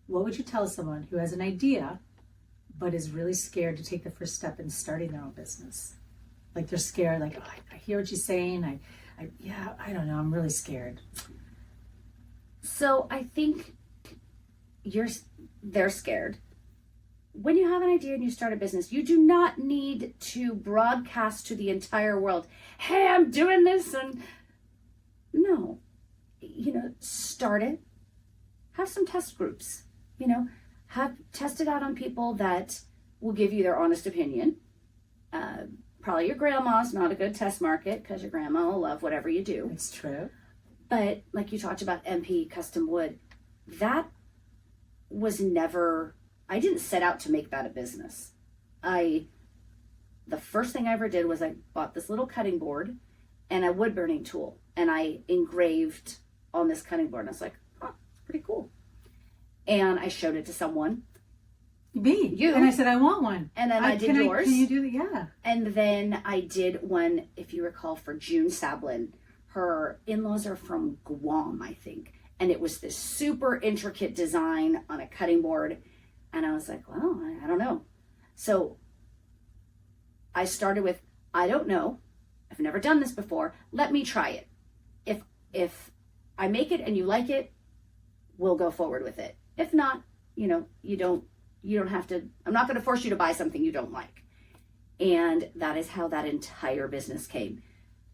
What would you tell someone who has an idea, but is really scared to take the first step in starting their own business? Like they're scared, like, oh, I hear what you're saying. I don't know. I'm really scared. So I think they're scared. When you have an idea and you start a business, you do not need to broadcast to the entire world, hey, I'm doing this. And no, start it. Have some test groups, test it out on people that will give you their honest opinion. Probably your grandma's not a good test market because your grandma will love whatever you do. It's true. But like you talked about MP Custom Wood, that was never, I didn't set out to make that a business. The first thing I ever did was I bought this little cutting board and a wood burning tool, and I engraved on this cutting board, and I was like, oh, it's pretty cool. And I showed it to someone. Me. You. And I said, I want one. And then I did yours. Can you do that? Yeah. And then I did one, if you recall, for June Sablin. Her in-laws are from Guam, I think. And it was this super intricate design on a cutting board. And I was like, well, I don't know. So I started with, I don't know. I've never done this before. Let me try it. If I make it and you like it, we'll go forward with it. If not, you don't have to, I'm not going to force you to buy something you don't like. And that is how that entire business came.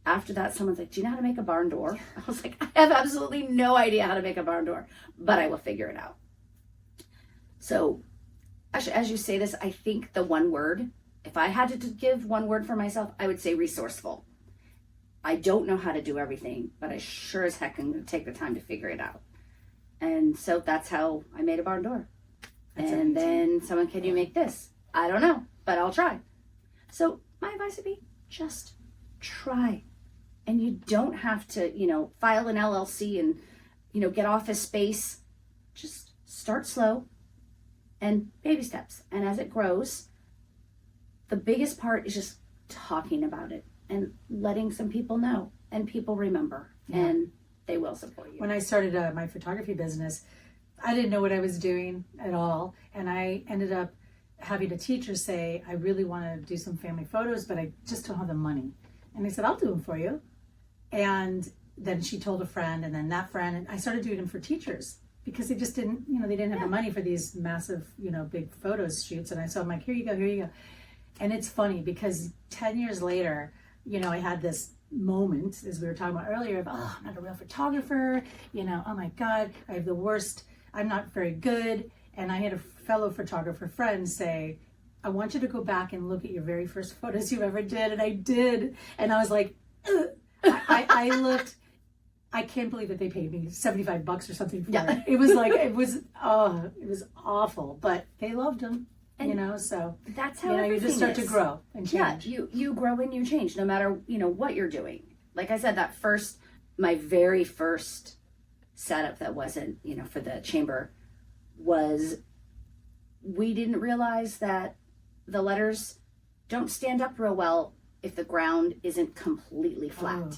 After that, someone's like, do you know how to make a barn door? I was like, I have absolutely no idea how to make a barn door, but I will figure it out. So actually, as you say this, I think the one word, if I had to give one word for myself, I would say resourceful. I don't know how to do everything, but I sure as heck can take the time to figure it out. And so that's how I made a barn door. That's and amazing. Then someone, can you make this? I don't know, but I'll try. So my advice would be just try. And you don't have to, file an LLC and, get office space. Just start slow and baby steps. And as it grows, the biggest part is just talking about it and letting some people know, and people remember, and they will support you. When I started my photography business, I didn't know what I was doing at all. And I ended up having a teacher say, I really want to do some family photos, but I just don't have the money. And I said, I'll do them for you. And then she told a friend, and then that friend, and I started doing them for teachers because they just didn't, they didn't have the money for these massive, big photos shoots. And so I'm like, here you go. And it's funny because 10 years later, I had this moment, as we were talking about earlier, of, oh, I'm not a real photographer, oh my God, I have the worst, I'm not very good. And I had a fellow photographer friend say, I want you to go back and look at your very first photos you ever did. And I did. And I was like, I looked, I can't believe that they paid me $75 or something for it. It was like, it was awful, but they loved them. And so that's how you just start to grow and change. Yeah, you grow and you change no matter, what you're doing. Like I said, my very first setup that wasn't, for the chamber was, we didn't realize that the letters don't stand up real well if the ground isn't completely flat. Oh.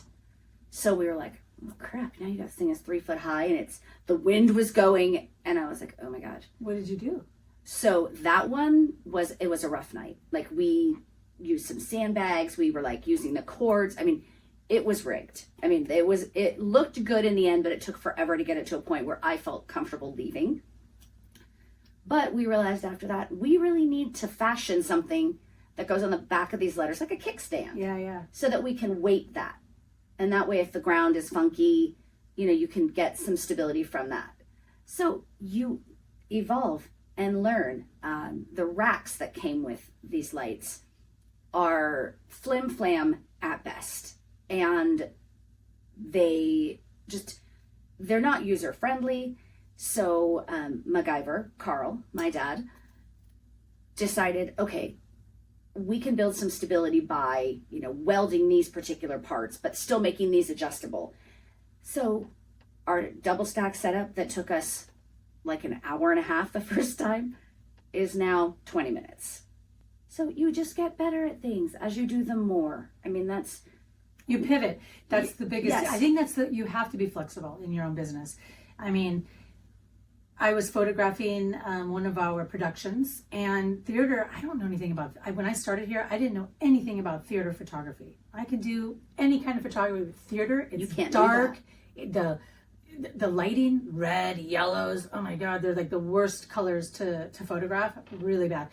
So we were like, oh crap, now you got this thing is 3 foot high and the wind was going, and I was like, oh my God. What did you do? So that one was a rough night. Like we used some sandbags. We were like using the cords. I mean, it was rigged. I mean, it looked good in the end, but it took forever to get it to a point where I felt comfortable leaving. But we realized after that, we really need to fashion something that goes on the back of these letters, like a kickstand. Yeah. So that we can weight that. And that way, if the ground is funky, you can get some stability from that. So you evolve and learn. The racks that came with these lights are flim-flam at best. And they're not user-friendly. So MacGyver, Carl, my dad, decided, okay, we can build some stability by, welding these particular parts, but still making these adjustable. So our double stack setup that took us like an hour and a half the first time is now 20 minutes. So you just get better at things as you do them more. I mean, you pivot. That's the biggest, yes. I think you have to be flexible in your own business. I mean, I was photographing one of our productions, and theater, I don't know anything about. When I started here, I didn't know anything about theater photography. I could do any kind of photography with theater. It's You can't dark. The lighting, red, yellows. Oh my God, they're like the worst colors to photograph. Really bad,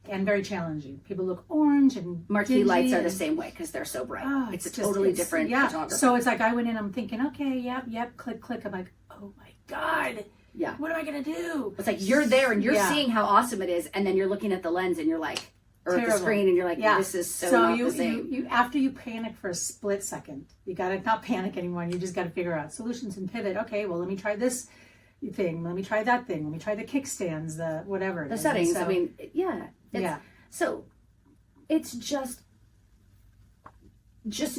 and very challenging. People look orange and Marquee dingy lights are the and- same way because they're so bright. Oh, it's a just- totally it's- different yeah. photography. So it's like I went in, I'm thinking, okay, yep, click, click. I'm like, oh my God, Yeah. what am I gonna do? It's like you're there and you're Yeah. seeing how awesome it is, and then you're looking at the lens and you're like, or at the Terrible. screen and you're like, Yeah. this is so not you, the same. you after you panic for a split second, you gotta not panic anymore. You just gotta figure out solutions and pivot. Okay, well let me try this thing. Let me try that thing. Let me try the kickstands, the whatever. It The is. settings. And so- I mean, yeah. yeah. So it's just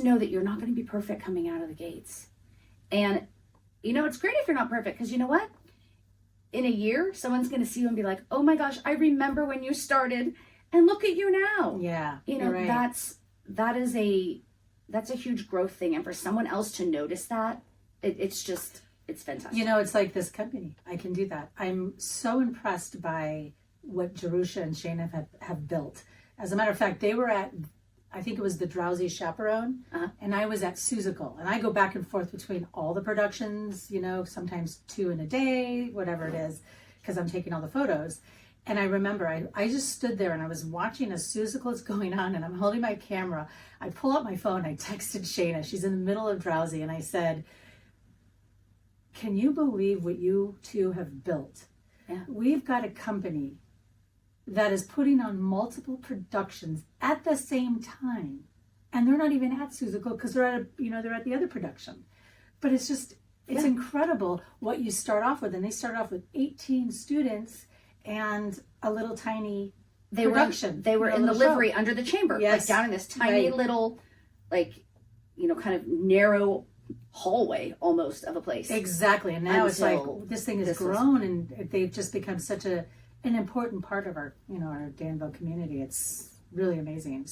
know that you're not going to be perfect coming out of the gates. And it's great if you're not perfect, because you know what? In a year, someone's going to see you and be like, "Oh my gosh, I remember when you started, and look at you now." Yeah. You know, you're right. that's a huge growth thing, and for someone else to notice that, it's fantastic. It's like this company. I can do that. I'm so impressed by what Jerusha and Shana have built. As a matter of fact, they were at, I think it was the Drowsy Chaperone, and I was at Susical. And I go back and forth between all the productions, sometimes 2 in a day, whatever it is, because I'm taking all the photos. And I remember I just stood there and I was watching as Susical is going on, and I'm holding my camera. I pull out my phone, I texted Shana. She's in the middle of Drowsy, and I said, "Can you believe what you two have built? Yeah. We've got a company that is putting on multiple productions at the same time, and they're not even at Susical because they're at they're at the other production. But it's incredible what you start off with, and they start off with 18 students and a little tiny production. They were in the little livery show. under the chamber, Yes. like down in this tiny Right. little, kind of narrow hallway almost of a place. Exactly, and now it's like Until this thing has grown, and they've just become such an important part of our our Danville community. It's really amazing.